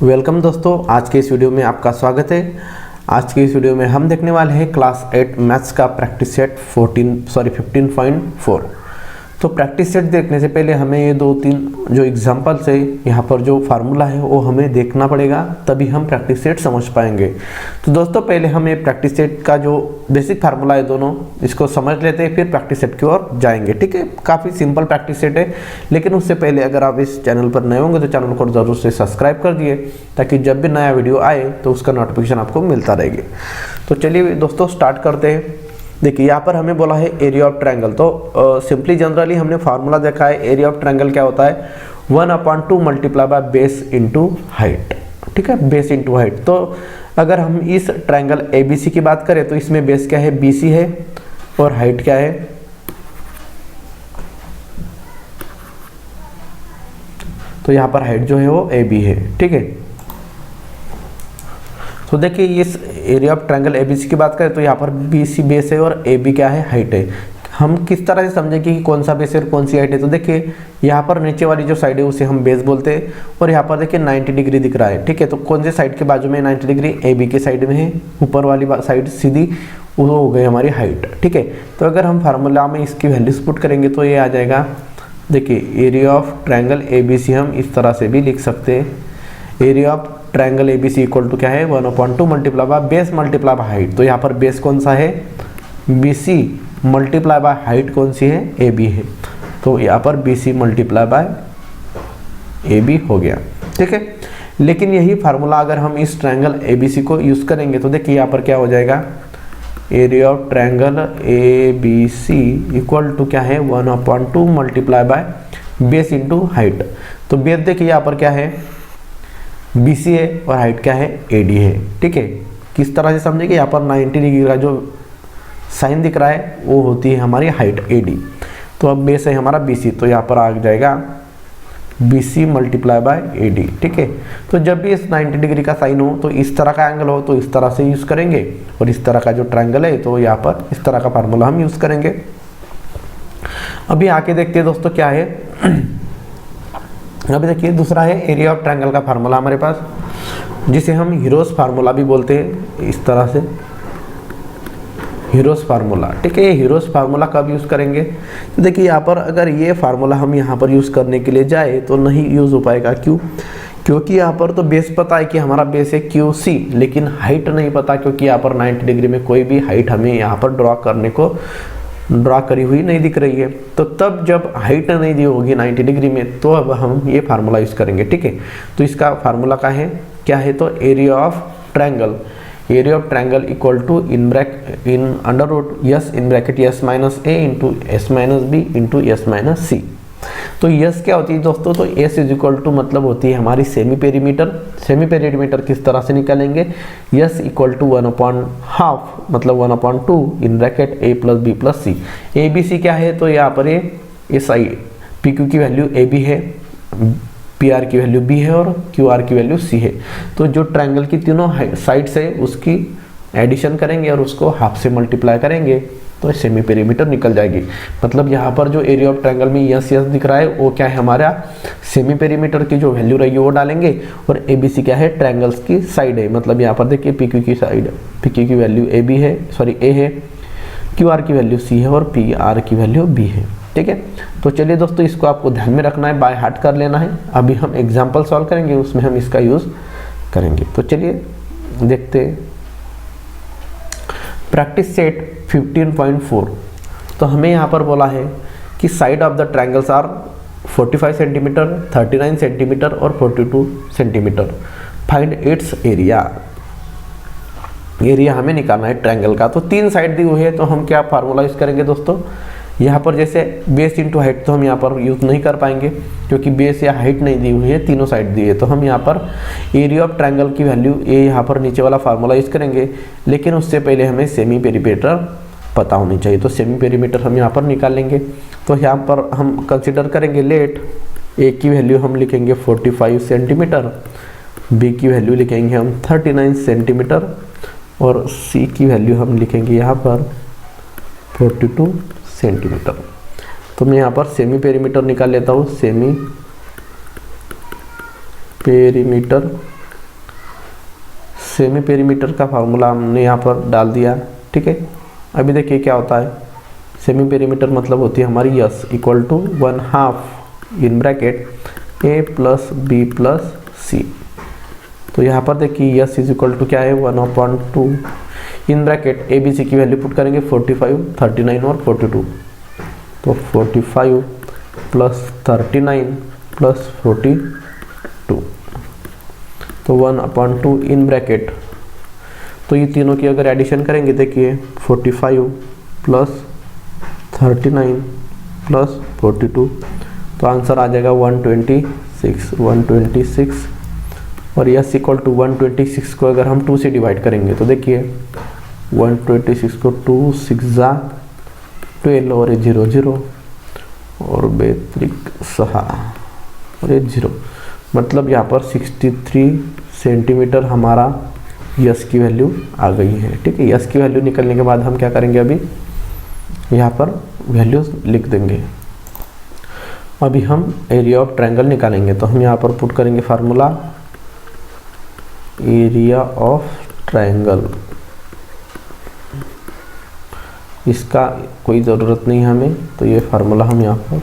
Welcome दोस्तों, आज के इस वीडियो में आपका स्वागत है। आज के इस वीडियो में हम देखने वाले हैं क्लास 8 मैथ्स का प्रैक्टिस सेट 15.4। तो प्रैक्टिस सेट देखने से पहले हमें ये 2-3 जो एग्जांपल्स है, यहाँ पर जो फार्मूला है वो हमें देखना पड़ेगा, तभी हम प्रैक्टिस सेट समझ पाएंगे। तो दोस्तों पहले हम ये प्रैक्टिस सेट का जो बेसिक फार्मूला है दोनों, इसको समझ लेते हैं, फिर प्रैक्टिस सेट की ओर जाएंगे। ठीक है, काफ़ी सिंपल प्रैक्टिस सेट है, लेकिन उससे पहले अगर आप इस चैनल पर नए होंगे तो चैनल को ज़रूर से सब्सक्राइब कर दिए, ताकि जब भी नया वीडियो आए तो उसका नोटिफिकेशन आपको मिलता रहेगा। तो चलिए दोस्तों स्टार्ट करते हैं। देखिए यहाँ पर हमें बोला है एरिया ऑफ ट्रायंगल। तो सिंपली जनरली हमने फार्मूला देखा है, एरिया ऑफ ट्रायंगल क्या होता है, 1/2 multiply by base into height. ठीक है, बेस इंटू हाइट। तो अगर हम इस ट्रायंगल ABC की बात करें तो इसमें बेस क्या है, BC है, और हाइट क्या है, तो यहाँ पर हाइट जो है वो AB है। ठीक है, तो देखिए इस एरिया ऑफ ट्रायंगल ABC की बात करें तो यहाँ पर BC बेस है और AB क्या है, हाइट है। हम किस तरह से समझेंगे कि कौन सा बेस है और कौन सी हाइट है। तो देखिए यहाँ पर नीचे वाली जो साइड है उसे हम बेस बोलते हैं, और यहाँ पर देखिए 90 डिग्री दिख रहा है। ठीक है, तो कौन सी साइड के बाजू में 90 डिग्री, AB के साइड में है, ऊपर वाली साइड सीधी, वो हो गई हमारी हाइट। ठीक है, तो अगर हम फार्मूला में इसकी वैल्यूज पुट करेंगे तो ये आ जाएगा। देखिए एरिया ऑफ ट्रायंगल ABC हम इस तरह से भी लिख सकते हैं, area of triangle ABC equal to क्या है, 1/2 multiply by base multiply by height. तो यहाँ पर बेस कौन सा है, BC, मल्टीप्लाई बाय हाइट कौन सी है, AB है। तो यहाँ पर BC मल्टीप्लाई बाय AB हो गया। ठीक है, लेकिन यही फार्मूला अगर हम इस ट्रायंगल ABC को यूज करेंगे तो देखिए यहाँ पर क्या हो जाएगा, area of triangle ABC equal to क्या है, 1/2 multiply by base into height. तो बेस देखिए यहाँ पर क्या है, BC है, और हाइट क्या है, AD है। ठीक है, किस तरह से समझेंगे, यहाँ पर 90 डिग्री का जो साइन दिख रहा है वो होती है हमारी हाइट AD। तो अब बेस है हमारा BC, तो यहाँ पर आ जाएगा BC मल्टीप्लाई बाय AD। ठीक है, तो जब भी इस 90 डिग्री का साइन हो तो इस तरह का एंगल हो तो इस तरह से यूज करेंगे, और इस तरह का जो ट्रायंगल है तो यहाँ पर इस तरह का फार्मूला हम यूज करेंगे। अभी आके देखते हैं दोस्तों क्या है। अभी देखिए दूसरा है एरिया ऑफ ट्रायंगल का फार्मूला हमारे पास, जिसे हम हीरोज फार्मूला भी बोलते हैं, इस तरह से हीरोज फार्मूला। ठीक है, ये हीरोज फार्मूला कब यूज़ करेंगे, तो देखिए यहाँ पर अगर ये फार्मूला हम यहाँ पर यूज़ करने के लिए जाए तो नहीं यूज़ हो पाएगा। क्यों, क्योंकि यहाँ पर तो बेस पता है कि हमारा बेस है QC, लेकिन हाइट नहीं पता, क्योंकि यहाँ पर 90 डिग्री में कोई भी हाइट हमें यहाँ पर ड्रा करी हुई नहीं दिख रही है। तो तब जब हाइट नहीं दी होगी 90 डिग्री में, तो अब हम ये फार्मूला यूज़ करेंगे। ठीक है, तो इसका फार्मूला क्या है, तो area of triangle equal to in under root S in bracket S minus A into S minus B into S minus C। तो यस क्या होती है दोस्तों, तो एस इज इक्वल टू मतलब होती है हमारी सेमी पेरीमीटर। सेमी पेरीमीटर किस तरह से निकालेंगे, यस इक्वल टू 1/2 मतलब 1/2 in bracket A plus B plus C। ABC क्या है, तो यहाँ पर ये साइड PQ की वैल्यू AB है, PR की वैल्यू B है, और QR की वैल्यू C है। तो जो ट्रायंगल की तीनों साइड्स है उसकी एडिशन करेंगे और उसको हाफ से मल्टीप्लाई करेंगे तो सेमी पेरीमीटर निकल जाएगी। मतलब यहाँ पर जो एरिया ऑफ ट्रायंगल में यस दिख रहा है वो क्या है, हमारा सेमी पेरीमीटर की जो वैल्यू रहेगी वो डालेंगे, और ABC क्या है, ट्रायंगल्स की साइड है। मतलब यहाँ पर देखिए PQ की साइड, PQ की वैल्यू AB है, सॉरी A है, QR की वैल्यू C है, और PR की वैल्यू B है। ठीक है, तो चलिए दोस्तों इसको आपको ध्यान में रखना है, बाय हार्ट कर लेना है। अभी हम एग्जाम्पल सॉल्व करेंगे, उसमें हम इसका यूज़ करेंगे। तो चलिए देखते हैं प्रैक्टिस सेट 15.4। तो हमें यहाँ पर बोला है कि side of the triangles are 45 centimetre, 39 centimetre और 42 सेंटीमीटर। फाइंड इट्स एरिया हमें निकालना है ट्रायंगल का। तो 3 साइड दी हुई है, तो हम क्या फार्मूला यूज करेंगे दोस्तों, यहाँ पर जैसे बेस इंटू हाइट तो हम यहाँ पर यूज़ नहीं कर पाएंगे, क्योंकि बेस या हाइट नहीं दी हुई है, तीनों साइड दी है। तो हम यहाँ पर एरिया ऑफ ट्रायंगल की वैल्यू यहाँ पर नीचे वाला फार्मूला यूज़ करेंगे, लेकिन उससे पहले हमें सेमी पेरीमीटर पता होनी चाहिए। तो सेमी पेरीमीटर हम यहाँ पर निकाल लेंगे। तो यहाँ पर हम कंसिडर करेंगे लेट A की वैल्यू हम लिखेंगे 45 सेंटीमीटर, B की वैल्यू लिखेंगे हम 39 सेंटीमीटर, और C की वैल्यू हम लिखेंगे यहाँ पर 42 सेंटीमीटर। तो मैं यहाँ पर सेमी पेरीमीटर निकाल लेता हूँ। सेमी पेरीमीटर सेमी पेरीमीटर का फार्मूला हमने यहाँ पर डाल दिया, ठीक है। अभी देखिए क्या होता है, सेमी पेरीमीटर मतलब होती है हमारी S equal to 1/2 in bracket A plus B plus C. तो यहाँ पर देखिए यस इज इक्वल टू क्या है 1/2 in bracket A B C की वैल्यू पुट करेंगे 45, 39 और 42। तो 45 प्लस 39 प्लस 42, तो 1/2 इन ब्रैकेट। तो ये तीनों की अगर एडिशन करेंगे देखिए 45 प्लस 39 प्लस 42, तो आंसर आ जाएगा 126 और यस इक्वल टू 126 को अगर हम 2 से डिवाइड करेंगे तो देखिए 126 को 2 6 जा 12 और ये 0 0 और 6 और ये 0, मतलब यहाँ पर 63 सेंटीमीटर हमारा यस की वैल्यू आ गई है, ठीक है। यस की वैल्यू निकलने के बाद हम क्या करेंगे, अभी यहाँ पर वैल्यूज लिख देंगे। अभी हम एरिया ऑफ ट्रायंगल निकालेंगे, तो हम यहाँ पर पुट करेंगे फार्मूला एरिया ऑफ ट्रायंगल। इसका कोई ज़रूरत नहीं है हमें, तो ये फार्मूला हम यहाँ पर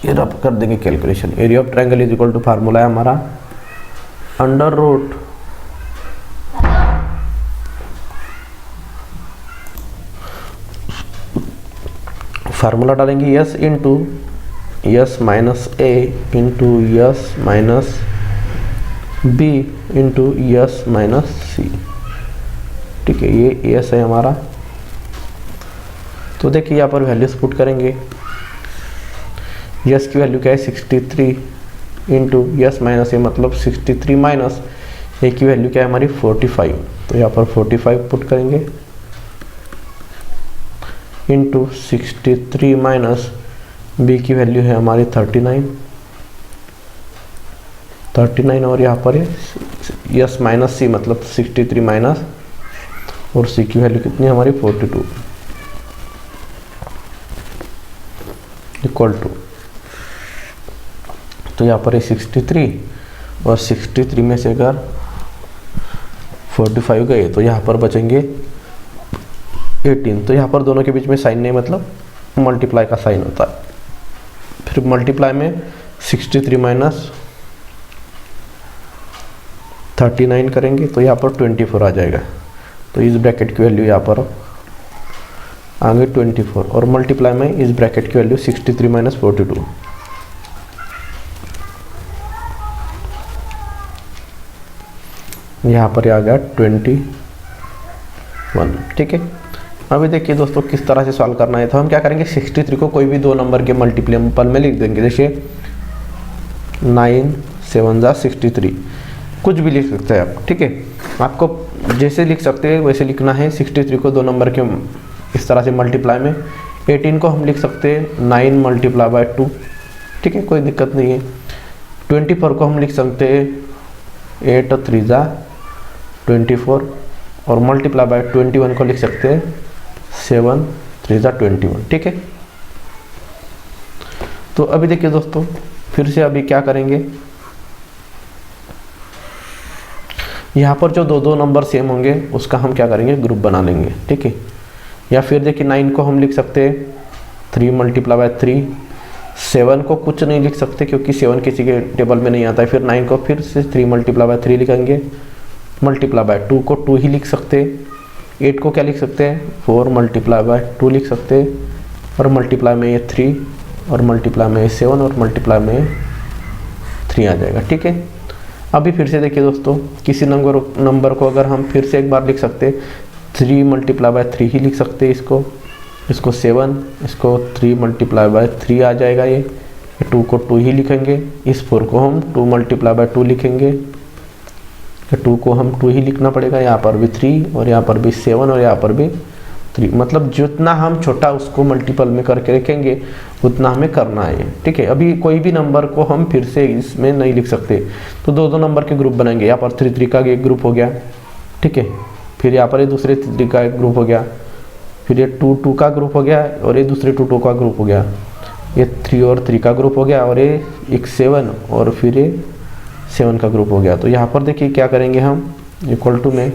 ये रब कर देंगे calculation. Area of triangle is equal to formula है हमारा अंडर रूट फार्मूला डालेंगे S into S minus A into S minus B into S minus C, ठीक है। ये यस है हमारा। तो देखिए यहाँ पर वैल्यूज पुट करेंगे, यस की वैल्यू क्या है 63 इंटू यस माइनस ए मतलब 63 माइनस ए की वैल्यू क्या है हमारी 45, तो यहाँ पर 45 पुट करेंगे इंटू 63 माइनस बी की वैल्यू है हमारी 39 और यहाँ पर यस माइनस सी मतलब 63 माइनस और सी की वैल्यू कितनी है हमारी 42 इक्वल टू, तो यहाँ पर 63 और 63 में से अगर 45 गए तो यहाँ पर बचेंगे 18। तो यहाँ पर दोनों के बीच में साइन नहीं, मतलब मल्टीप्लाई का साइन होता है। फिर मल्टीप्लाई में 63 माइनस 39 करेंगे तो यहाँ पर 24 आ जाएगा। तो इस ब्रैकेट की वैल्यू यहाँ पर आगे 24 और मल्टीप्लाई में इस ब्रैकेट की वैल्यू 63 माइनस 42, यहाँ पर आ गया 21, ठीक है। अभी देखिए दोस्तों किस तरह से सॉल्व करना है। तो हम क्या करेंगे 63 को कोई भी दो नंबर के मल्टीपल में लिख देंगे, जैसे 9 7 जा 63, कुछ भी लिख सकते हैं आप, ठीक है। आपको जैसे लिख सकते हैं वैसे लिखना है। 63 को दो नंबर के इस तरह से मल्टीप्लाई में, 18 को हम लिख सकते हैं 9 मल्टीप्लाई बाय 2, ठीक है, कोई दिक्कत नहीं है। 24 को हम लिख सकते हैं 8 3 जा 24 और मल्टीप्लाई बाय 21 को लिख सकते हैं 7 3 जा 21, ठीक है। तो अभी देखिए दोस्तों फिर से अभी क्या करेंगे, यहाँ पर जो दो नंबर सेम होंगे उसका हम क्या करेंगे ग्रुप बना लेंगे, ठीक है। या फिर देखिए 9 को हम लिख सकते हैं 3 मल्टीप्लाई बाय 3, 7 को कुछ नहीं लिख सकते क्योंकि 7 किसी के टेबल में नहीं आता है। फिर 9 को फिर से 3 मल्टीप्लाई बाय 3 लिखेंगे, मल्टीप्लाई बाय 2 को 2 ही लिख सकते हैं। 8 को क्या लिख सकते हैं 4 मल्टीप्लाई बाय 2 लिख सकते हैं और मल्टीप्लाई में ये 3 और मल्टीप्लाई में 7 और मल्टीप्लाई में 3 आ जाएगा, ठीक है। अभी फिर से देखिए दोस्तों किसी नंबर को अगर हम फिर से एक बार लिख सकते 3 मल्टीप्लाई बाय 3 ही लिख सकते हैं, इसको 7, इसको 3 मल्टीप्लाई बाय 3 आ जाएगा। ये 2 को 2 ही लिखेंगे, इस 4 को हम 2 मल्टीप्लाई बाय 2 लिखेंगे, 2 को हम 2 ही लिखना पड़ेगा। यहाँ पर भी 3 और यहाँ पर भी 7 और यहाँ पर भी 3, मतलब जितना हम छोटा उसको मल्टीपल में करके रखेंगे उतना हमें करना है, ठीक है। अभी कोई भी नंबर को हम फिर से इसमें नहीं लिख सकते, तो दो नंबर के ग्रुप बनाएंगे। यहाँ पर 3 3 का एक ग्रुप हो गया, ठीक है। फिर यहाँ पर ये दूसरे 3 का एक ग्रुप हो गया, फिर ये 2 2 का ग्रुप हो गया और ये दूसरे 2 2 का ग्रुप हो गया। ये 3 और 3 का ग्रुप हो गया और ये एक 7 और फिर ये 7 का ग्रुप हो गया। तो यहाँ पर देखिए क्या करेंगे हम इक्वल टू में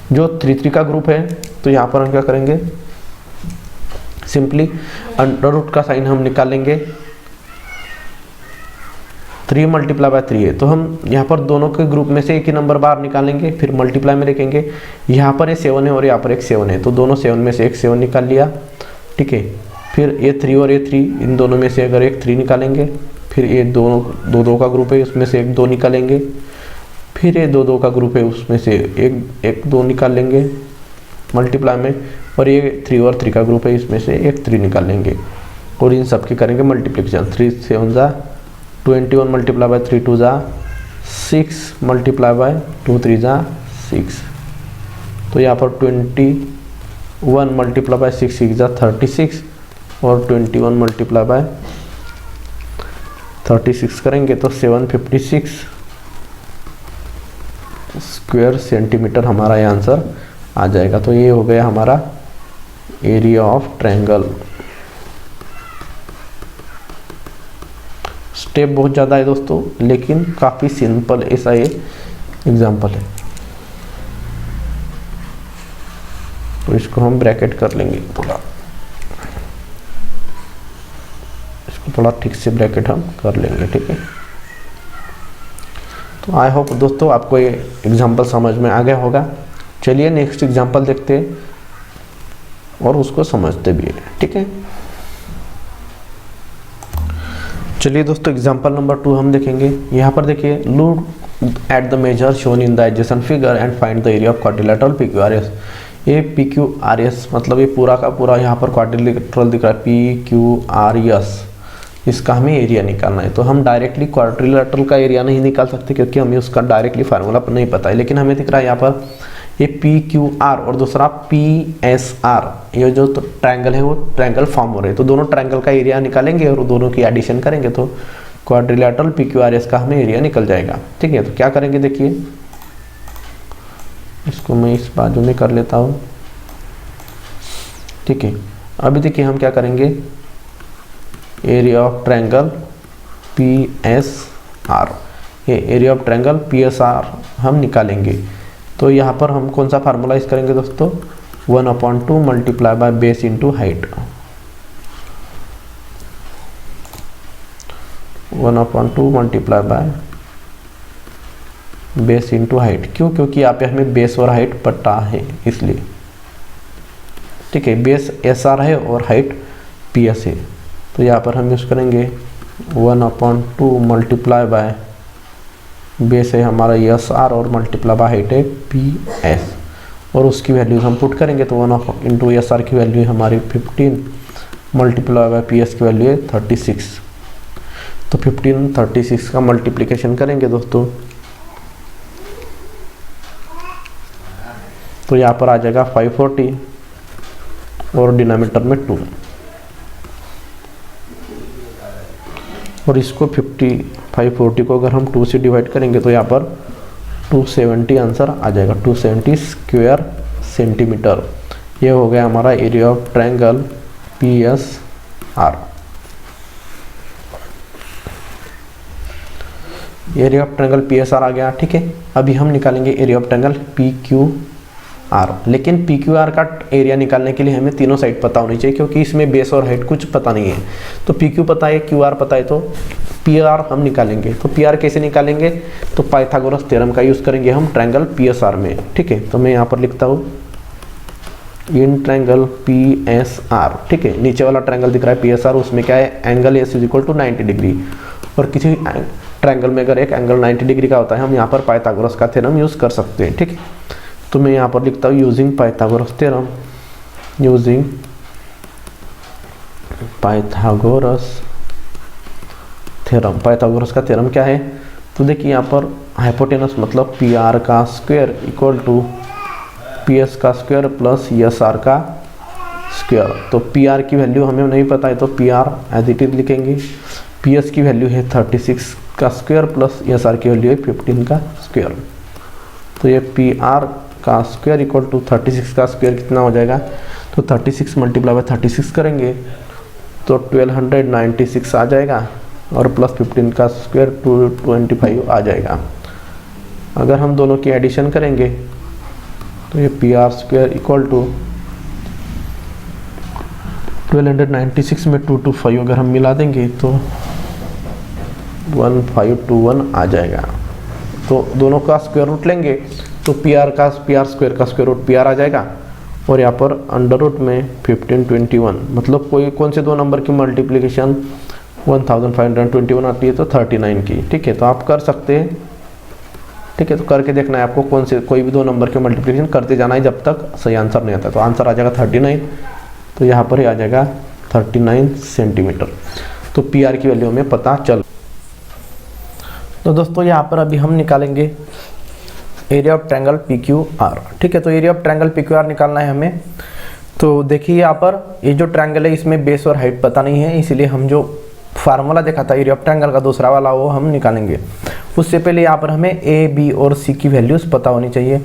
जो 3 3 का ग्रुप है तो यहाँ पर हम क्या करेंगे, सिंपली अंडर रूट का साइन हम निकालेंगे। 3 मल्टीप्लाई बाय 3 है तो हम यहाँ पर दोनों के ग्रुप में से एक ही नंबर बाहर निकालेंगे, फिर मल्टीप्लाई में लिखेंगे। यहाँ पर ये 7 है और यहाँ पर एक 7 है तो दोनों 7 में से एक 7 निकाल लिया, ठीक है। फिर ये 3 और ये 3, इन दोनों में से अगर एक 3 निकालेंगे, फिर ये दोनों 2 का ग्रुप है उसमें से एक 2 निकालेंगे, फिर ये 2 का ग्रुप है उसमें से एक 2 निकाल लेंगे मल्टीप्लाई में, और ये 3 और 3 का ग्रुप है इसमें से एक 3 निकाल लेंगे और इन सब के करेंगे मल्टीप्लिकेशन। 3 7 जा 21 मल्टीप्लाई बाय 3 2 जा 6 मल्टीप्लाई बाय 2 3 जा 6, तो यहाँ पर 21 मल्टीप्लाई बाय 6 6 जा 36 और 21 मल्टीप्लाई बाय 36 करेंगे तो 756 स्क्वायर सेंटीमीटर हमारा ये आंसर आ जाएगा। तो ये हो गया हमारा एरिया ऑफ ट्रायंगल। स्टेप बहुत ज़्यादा है दोस्तों, लेकिन काफ़ी सिंपल ऐसा ये एग्जाम्पल है। तो इसको हम ब्रैकेट कर लेंगे, थोड़ा ठीक से ब्रैकेट हम कर लेंगे, ठीक है। तो आई होप दोस्तों आपको ये एग्जाम्पल समझ में आ गया होगा। चलिए नेक्स्ट एग्जाम्पल देखते हैं और उसको समझते भी हैं, ठीक है। चलिए दोस्तों एग्जाम्पल नंबर 2 हम देखेंगे। यहाँ पर देखिए, look at the measure shown in the adjacent figure and find the area of quadrilateral PQRS। ये PQRS मतलब ये पूरा का पूरा यहाँ पर क्वाड्रिलेटरल दिख रहा है, PQRS, इसका हमें एरिया निकालना है। तो हम डायरेक्टली क्वाड्रिलेटरल का एरिया नहीं निकाल सकते क्योंकि हमें उसका डायरेक्टली फार्मूला नहीं पता है, लेकिन हमें दिख रहा है यहाँ पर ये PQR और दूसरा PSR, ये जो तो ट्रायंगल है वो ट्रायंगल फॉर्म हो रहे हैं, तो दोनों ट्रायंगल का एरिया निकालेंगे और दोनों की एडिशन करेंगे तो क्वाड्रिलेटरल PQRS का हमें एरिया निकल जाएगा, ठीक है। तो क्या करेंगे, देखिए इसको मैं इस बाजू में कर लेता हूँ, ठीक है। अभी देखिए हम क्या करेंगे, एरिया ऑफ ट्रायंगल PSR, ये एरिया ऑफ ट्रायंगल PSR हम निकालेंगे। तो यहाँ पर हम कौन सा फार्मूला यूज करेंगे दोस्तों, 1/2 multiply by base into height, 1/2 multiply by base into height. क्यों, क्योंकि यहाँ पे हमें बेस और हाइट पता है इसलिए, ठीक है। बेस SR है और हाइट PS है, तो यहाँ पर हम यूज करेंगे 1/2 मल्टीप्लाई बाय बेस है हमारा SR और मल्टीप्लाई बाय हाइट है PS, और उसकी वैल्यू हम पुट करेंगे तो 1 इंटू SR की वैल्यू है हमारी 15 मल्टीप्लाई बाय PS की वैल्यू है 36। तो 15 36 का मल्टीप्लिकेशन करेंगे दोस्तों, तो यहाँ पर आ जाएगा 540 और डिनोमिनेटर में 2, और इसको 540 को अगर हम 2 से डिवाइड करेंगे तो यहाँ पर 270 आंसर आ जाएगा, 270 स्क्वायर सेंटीमीटर। ये हो गया हमारा area of triangle PSR। Area of triangle PSR आ गया, ठीक है। अभी हम निकालेंगे एरिया ऑफ ट्रायंगल PQR, लेकिन PQR का एरिया निकालने के लिए हमें तीनों साइड पता होनी चाहिए क्योंकि इसमें बेस और हाइट कुछ पता नहीं है। तो PQ पता है, QR पता है, तो PR हम निकालेंगे। तो PR कैसे निकालेंगे, तो पाइथागोरस थ्योरम का यूज करेंगे हम ट्रायंगल PSR में, ठीक है। तो मैं यहाँ पर लिखता हूँ इन ट्रायंगल PSR, ठीक है। नीचे वाला ट्रायंगल दिख रहा है PSR, उसमें क्या है, एंगल S = 90 डिग्री, और किसी ट्रायंगल में अगर एक एंगल 90 डिग्री का होता है हम यहाँ पर पाइथागोरस का थ्योरम यूज कर सकते हैं, ठीक है। तो मैं यहाँ पर लिखता हूँ using Pythagoras theorem, using Pythagoras theorem. Pythagoras का थ्योरम क्या है, तो देखिए यहाँ पर हाइपोटेनस मतलब PR का स्क्वायर इक्वल टू PS का स्क्वायर प्लस SR का स्क्वायर। तो PR की वैल्यू हमें नहीं पता है तो PR एज इट इज लिखेंगे। PS की वैल्यू है 36 का स्क्वायर प्लस SR की वैल्यू है 15 का स्क्वायर। तो ये PR का स्क्वायर इक्वल टू 36 का स्क्वायर कितना हो जाएगा, तो 36 मल्टीप्लाई बाय 36 करेंगे तो 1296 आ जाएगा, और प्लस 15 का स्क्वायर 225 आ जाएगा। अगर हम दोनों की एडिशन करेंगे तो ये P R square equal to 1296 में 225 अगर हम मिला देंगे तो 1521 आ जाएगा। तो दोनों का स्क्वायर रूट लेंगे तो पी आर स्क्वायर का स्क्वायर रूट पी आर आ जाएगा, और यहाँ पर अंडर रूट में 1521, मतलब कौन से दो नंबर की मल्टीप्लिकेशन 1521 आती है, तो 39 की। ठीक है, तो आप कर सकते हैं। ठीक है, तो करके देखना है आपको, कोई भी दो नंबर के मल्टीप्लिकेशन करते जाना है जब तक सही आंसर नहीं आता। तो आंसर आ जाएगा 39, तो यहाँ पर ही आ जाएगा 39 सेंटीमीटर। तो पी आर की वैल्यू हमें पता चल। तो दोस्तों यहाँ पर अभी हम निकालेंगे area of triangle P Q are. ठीक है, तो area of triangle P Q are निकालना है हमें। तो देखिए यहाँ पर ये जो ट्रायंगल है इसमें बेस और हाइट पता नहीं है, इसीलिए हम जो फार्मूला देखा था एरिया ऑफ ट्रायंगल का दूसरा वाला वो हम निकालेंगे। उससे पहले यहाँ पर हमें ए बी और सी की वैल्यूज़ पता होनी चाहिए।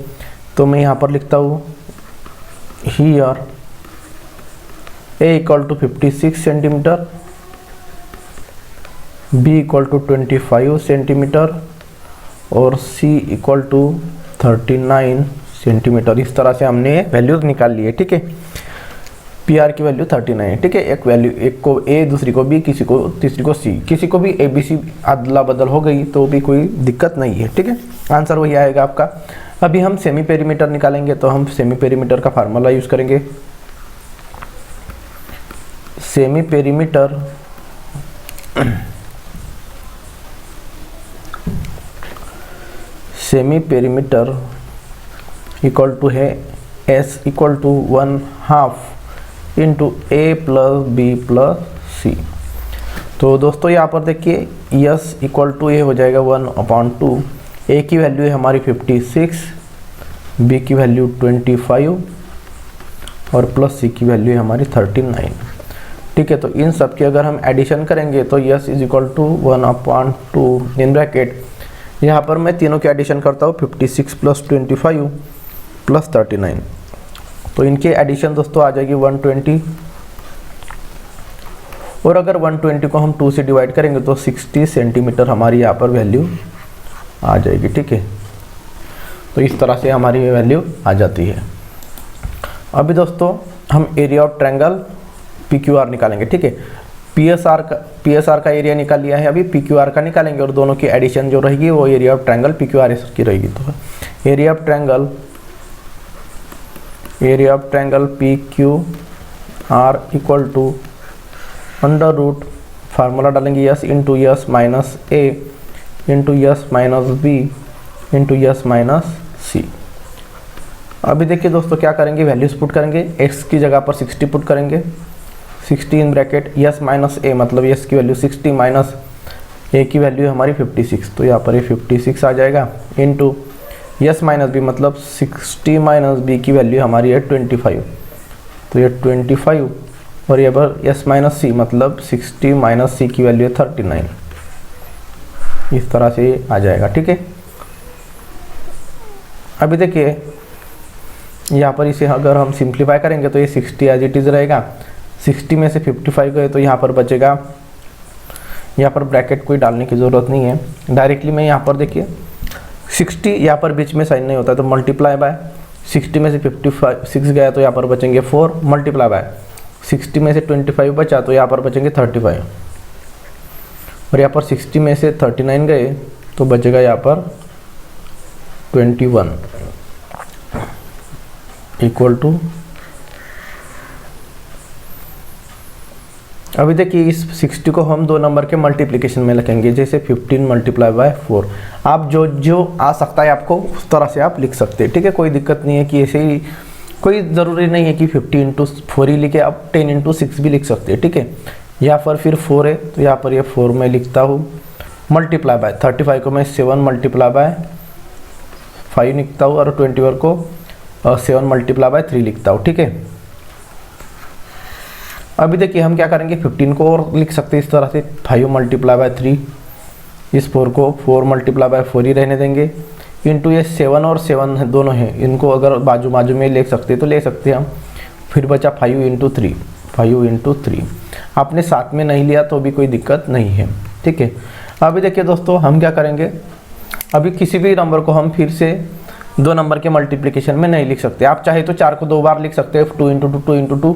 तो मैं यहाँ पर लिखता हूँ here A equal to 56 centimetre, B equal to 25 centimetre और सी इक्वल टू 39 सेंटीमीटर। इस तरह से हमने वैल्यूज निकाल लिए। ठीक है, पी आर की वैल्यू 39। ठीक है, एक को ए, दूसरी को बी, तीसरी को सी, किसी को भी ए बी सी अदला बदल हो गई तो भी कोई दिक्कत नहीं है। ठीक है, आंसर वही आएगा आपका। अभी हम सेमी पेरीमीटर निकालेंगे, तो हम सेमी पेरीमीटर का फार्मूला यूज करेंगे। सेमी पेरीमीटर इक्वल टू है S equal to 1/2 into A plus B plus C. तो दोस्तों यहाँ पर देखिए यस इक्वल टू ए हो जाएगा 1/2। ए की वैल्यू है हमारी 56, बी की वैल्यू 25 और प्लस सी की वैल्यू है हमारी 39। ठीक है, तो इन सब की अगर हम एडिशन करेंगे तो S is equal to 1/2 in bracket, यहाँ पर मैं तीनों की एडिशन करता हूँ 56 प्लस 25 प्लस 39। तो इनके एडिशन दोस्तों आ जाएगी 120, और अगर 120 को हम 2 से डिवाइड करेंगे तो 60 सेंटीमीटर हमारी यहाँ पर वैल्यू आ जाएगी। ठीक है, तो इस तरह से हमारी वैल्यू आ जाती है। अभी दोस्तों हम area of triangle P Q are निकालेंगे। ठीक है, पी एस आर का एरिया निकाल लिया है, अभी पी क्यू आर का निकालेंगे, और दोनों की एडिशन जो रहेगी वो area of triangle P Q R की रहेगी। तो area of triangle P Q R equal to under root, formula डालेंगे S into S minus A into S minus B into S minus C. अभी देखिए दोस्तों क्या करेंगे, वैल्यूज पुट करेंगे। x की जगह पर 60 पुट करेंगे, 60 इन ब्रैकेट यस माइनस ए, मतलब यस की वैल्यू 60 माइनस ए की वैल्यू है हमारी 56, तो यहाँ पर ये 56 आ जाएगा इंटू यस माइनस बी, मतलब 60 माइनस बी की वैल्यू हमारी है 25, तो ये 25, और ये पर यस माइनस सी, मतलब 60 माइनस सी की वैल्यू है 39। इस तरह से आ जाएगा। ठीक है, अभी देखिए यहाँ पर इसे अगर हम सिंप्लीफाई करेंगे तो ये 60 एज इट इज़ रहेगा। 60 में से 55 गए तो यहाँ पर बचेगा, यहाँ पर ब्रैकेट कोई डालने की ज़रूरत नहीं है, डायरेक्टली मैं यहाँ पर देखिए 60 यहाँ पर बीच में साइन नहीं होता है, तो मल्टीप्लाई बाय 60 में से 56 गया तो यहाँ पर बचेंगे 4, मल्टीप्लाई बाय 60 में से 25 बचा तो यहाँ पर बचेंगे 35, और यहाँ पर 60 में से 39 गए तो बचेगा यहाँ पर 21 इक्वल टू। अभी देखिए इस 60 को हम दो नंबर के मल्टीप्लिकेशन में लिखेंगे, जैसे 15 मल्टीप्लाई बाय 4। आप जो आ सकता है आपको उस तरह से आप लिख सकते हैं। ठीक है, कोई दिक्कत नहीं है कि ऐसे ही, कोई ज़रूरी नहीं है कि 50 इंटू 4 ही लिखे, आप 10 इंटू 6 भी लिख सकते हैं। ठीक है, यहाँ पर फिर 4 है तो यहाँ पर ये 4 मैं लिखता हूँ, मल्टीप्लाई बाय 35 को मैं 7 मल्टीप्लाई बाय 5 लिखता हूँ, और 21 को 7 मल्टीप्लाई बाय 3 लिखता हूँ। ठीक है, अभी देखिए हम क्या करेंगे, 15 को और लिख सकते हैं इस तरह से, 5 मल्टीप्लाई बाय 3, इस 4 को 4 मल्टीप्लाई बाय 4 ही रहने देंगे, इंटू ये 7 और 7 दोनों हैं, इनको अगर बाजू बाजू में ले सकते तो ले सकते हैं हम। फिर बचा 5 इंटू 3, 5 इंटू 3, आपने साथ में नहीं लिया तो भी कोई दिक्कत नहीं है। ठीक है, अभी देखिए दोस्तों हम क्या करेंगे, अभी किसी भी नंबर को हम फिर से 2 नंबर के मल्टीप्लिकेशन में नहीं लिख सकते। आप चाहे तो 4 को 2 बार लिख सकते हैं, 2 इंटू 2 2 इंटू 2,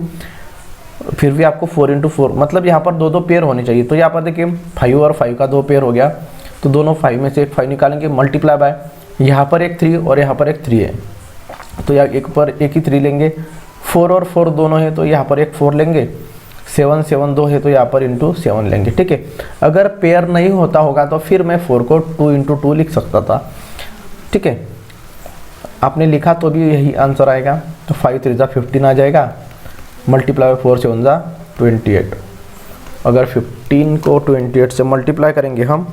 फिर भी आपको 4 इंटू 4, मतलब यहाँ पर 2 पेयर होने चाहिए। तो यहाँ पर देखिए 5 और 5 का 2 पेयर हो गया, तो दोनों 5 में से एक 5 निकालेंगे, मल्टीप्लाई बाय यहाँ पर एक 3 और यहाँ पर एक 3 है, तो यहाँ एक पर एक ही 3 लेंगे। 4 और 4 दोनों है, तो यहाँ पर एक 4 लेंगे। 7 7 2 है, तो यहाँ पर इंटू 7 लेंगे। ठीक है, अगर पेयर नहीं होता होगा तो फिर मैं 4 को 2 इंटू 2 लिख सकता था। ठीक है, आपने लिखा तो भी यही आंसर आएगा। तो 5 3 जा 15 आ जाएगा, मल्टीप्लाई 4 7 जा 28। अगर 15 को 28 से मल्टीप्लाई करेंगे हम,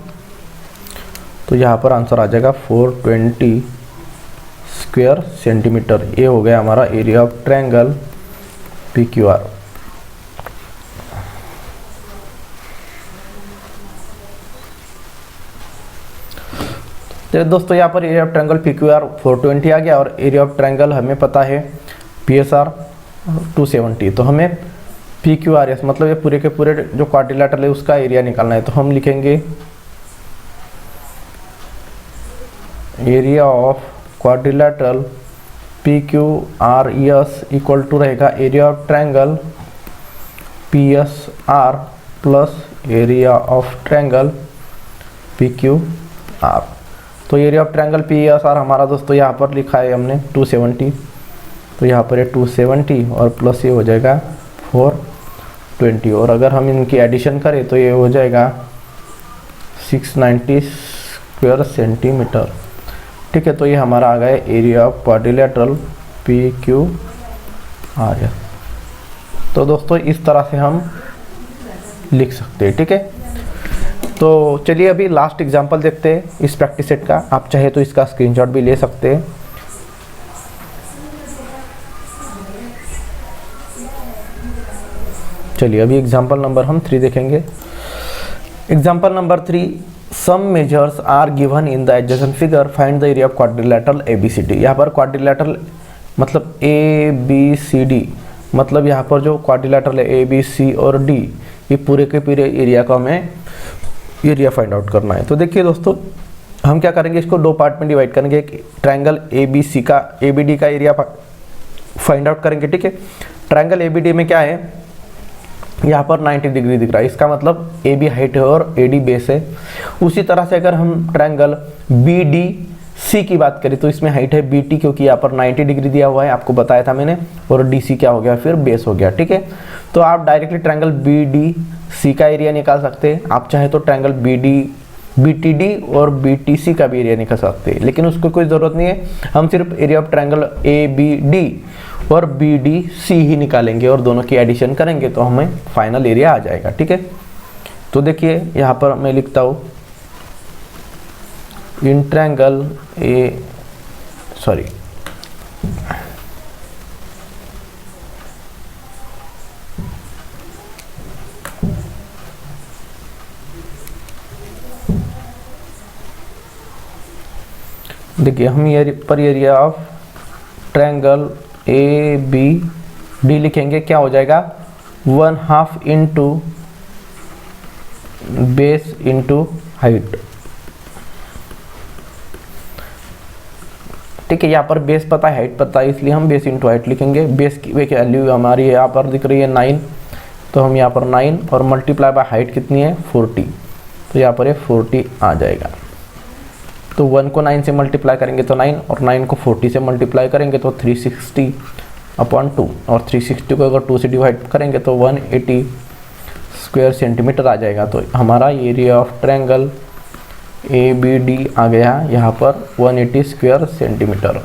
तो यहाँ पर आंसर आ जाएगा 420 स्क्वायर सेंटीमीटर। ये हो गया हमारा एरिया ऑफ ट्रायंगल PQR। तो दोस्तों यहाँ पर एरिया ऑफ ट्रायंगल PQR 420 आ गया, और एरिया ऑफ ट्रायंगल हमें पता है PSR 270। तो हमें PQRS मतलब ये पूरे के पूरे जो क्वाड्रिलेटरल है उसका एरिया निकालना है। तो हम लिखेंगे area of quadrilateral PQRS equal to रहेगा area of triangle PSR plus area of triangle PQR। तो एरिया ऑफ ट्रायंगल PSR हमारा दोस्तों यहाँ पर लिखा है हमने 270, तो यहाँ पर है 270 और प्लस ये हो जाएगा 420, और अगर हम इनकी एडिशन करें तो ये हो जाएगा 690 स्क्वायर सेंटीमीटर। ठीक है, तो ये हमारा आ गया एरिया ऑफ क्वाड्रिलेटरल PQRS। तो दोस्तों इस तरह से हम लिख सकते हैं। ठीक है, तो चलिए अभी लास्ट एग्जांपल देखते हैं इस प्रैक्टिस सेट का। आप चाहे तो इसका स्क्रीनशॉट भी ले सकते हैं। चलिए अभी एग्जांपल नंबर हम 3 देखेंगे। Example number 3, some measures are given in the adjacent figure, find the area of quadrilateral ABCD। यहाँ पर क्वाड्रिलेटरल मतलब ABCD, मतलब यहाँ पर जो क्वाड्रिलेटरल है ABC और D, ये पूरे के पूरे एरिया का हमें एरिया फाइंड आउट करना है। तो देखिए दोस्तों, हम क्या करेंगे, इसको 2 पार्ट में डिवाइड करेंगे। एक ट्रायंगल ABD का एरिया फाइंड आउट करेंगे। ठीक है, ट्रायंगल ABD में क्या है, यहाँ पर 90 डिग्री दिख रहा है, इसका मतलब AB हाइट है और AD बेस है। उसी तरह से अगर हम ट्रायंगल BDC की बात करें तो इसमें हाइट है BT, क्योंकि यहाँ पर 90 डिग्री दिया हुआ है, आपको बताया था मैंने, और DC क्या हो गया फिर बेस हो गया। ठीक है, तो आप डायरेक्टली ट्रायंगल BDC का एरिया निकाल सकते हैं। आप चाहे तो ट्रायंगल BTD और BTC का भी एरिया निकाल सकते हैं, लेकिन उसको कोई ज़रूरत नहीं है। हम सिर्फ एरिया ऑफ ट्रायंगल ABD और BDC ही निकालेंगे और दोनों की एडिशन करेंगे तो हमें फाइनल एरिया आ जाएगा। ठीक है, तो देखिए यहाँ पर मैं लिखता हूँ इन ट्रायंगल देखिए हम ये पर एरिया ऑफ ट्रायंगल ABD लिखेंगे, क्या हो जाएगा 1/2 इंटू बेस इंटू हाइट। ठीक है, यहाँ पर बेस पता है, हाइट पता है, इसलिए हम बेस इंटू हाइट लिखेंगे। बेस की वैल्यू हमारी यहाँ पर दिख रही है 9, तो हम यहाँ पर 9 और मल्टीप्लाई बाय हाइट कितनी है 40, तो यहाँ पर 40 आ जाएगा। तो 1 को 9 से मल्टीप्लाई करेंगे तो 9, और 9 को 40 से मल्टीप्लाई करेंगे तो 360/2, और 360 को अगर 2 से डिवाइड करेंगे तो 180 स्क्वायर सेंटीमीटर आ जाएगा। तो हमारा एरिया ऑफ ट्रायंगल ABD आ गया यहाँ पर 180 स्क्वायर सेंटीमीटर।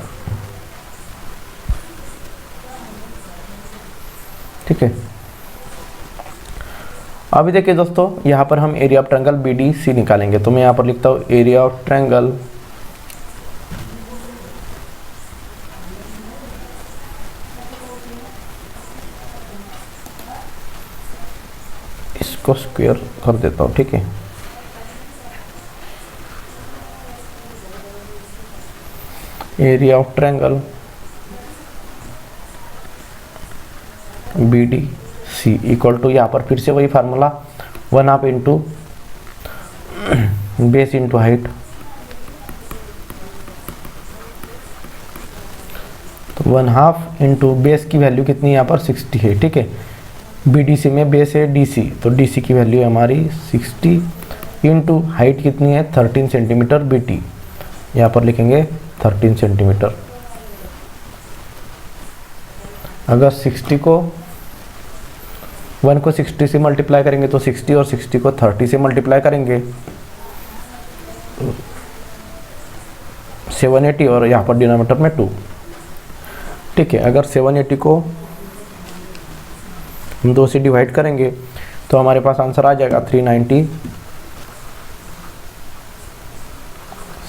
ठीक है, अभी देखिए दोस्तों, यहाँ पर हम एरिया ऑफ ट्रायंगल BDC निकालेंगे। तो मैं यहाँ पर लिखता हूँ एरिया ऑफ ट्रायंगल इसको स्क्वायर कर देता हूँ। ठीक है, area of triangle BDC equal to, यहाँ पर फिर से वही formula 1/2 into base into height तो 1/2 इंटू बेस की वैल्यू कितनी है यहाँ पर 60 है, ठीक है। BDC में बेस है DC, तो DC की वैल्यू है हमारी 60 इंटू हाइट कितनी है 13 सेंटीमीटर BT, यहाँ पर लिखेंगे 13 सेंटीमीटर। अगर 60 को 1 को 60 से मल्टीप्लाई करेंगे तो 60 और 60 को 30 से मल्टीप्लाई करेंगे 780 और यहाँ पर डिनोमिनेटर में 2, ठीक है। अगर 780 को हम 2 से डिवाइड करेंगे तो हमारे पास आंसर आ जाएगा 390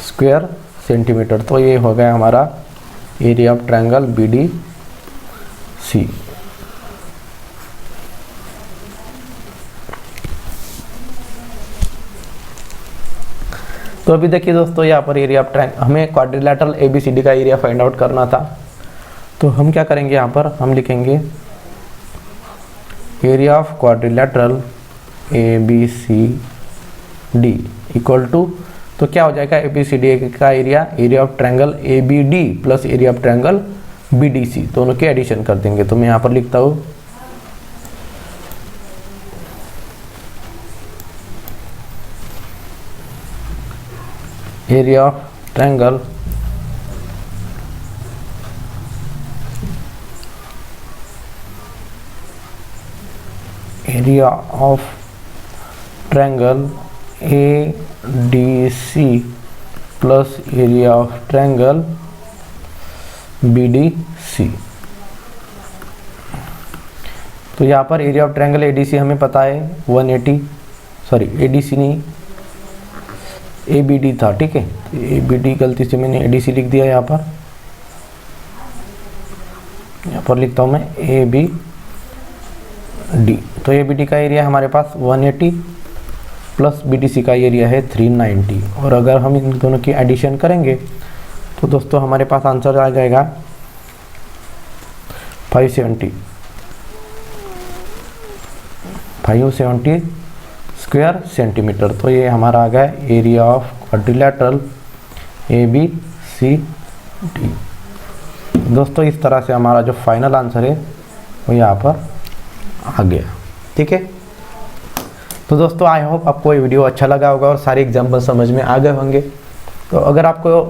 स्क्वायर सेंटीमीटर। तो ये हो गया हमारा एरिया ऑफ ट्रायंगल BDC। तो अभी देखिए दोस्तों, यहाँ पर एरिया ऑफ ट्रायंगल, हमें क्वाड्रिलेटरल ABCD का एरिया फाइंड आउट करना था। तो हम क्या करेंगे, यहाँ पर हम लिखेंगे area of quadrilateral ABCD equal to, तो क्या हो जाएगा ABCD का area of triangle ABD plus area of triangle BDC, दोनों के एडिशन कर देंगे। तो मैं यहाँ पर लिखता हूँ area of triangle ADC plus area of triangle BDC। तो यहाँ पर एरिया ऑफ ट्रायंगल ADC हमें पता है 180, सॉरी ADC नहीं ABD था, ठीक है। ABD गलती से मैंने ADC लिख दिया, यहाँ पर लिखता हूँ मैं ABD। तो ABD का एरिया हमारे पास 180 प्लस BDC का एरिया है 390, और अगर हम इन दोनों की एडिशन करेंगे तो दोस्तों हमारे पास आंसर आ जाएगा 570 स्क्वायर सेंटीमीटर। तो ये हमारा आ गया एरिया ऑफ क्वाड्रिलेटरल ABCD। दोस्तों इस तरह से हमारा जो फाइनल आंसर है वो यहाँ पर आ गया, ठीक है। तो दोस्तों आई होप आपको ये वीडियो अच्छा लगा होगा और सारे एग्जाम्पल समझ में आ गए होंगे। तो अगर आपको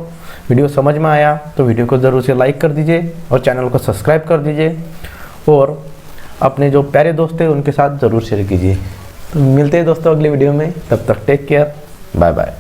वीडियो समझ में आया तो वीडियो को ज़रूर से लाइक कर दीजिए और चैनल को सब्सक्राइब कर दीजिए, और अपने जो प्यारे दोस्त हैं उनके साथ ज़रूर शेयर कीजिए। तो मिलते हैं दोस्तों अगले वीडियो में, तब तक टेक केयर, बाय बाय।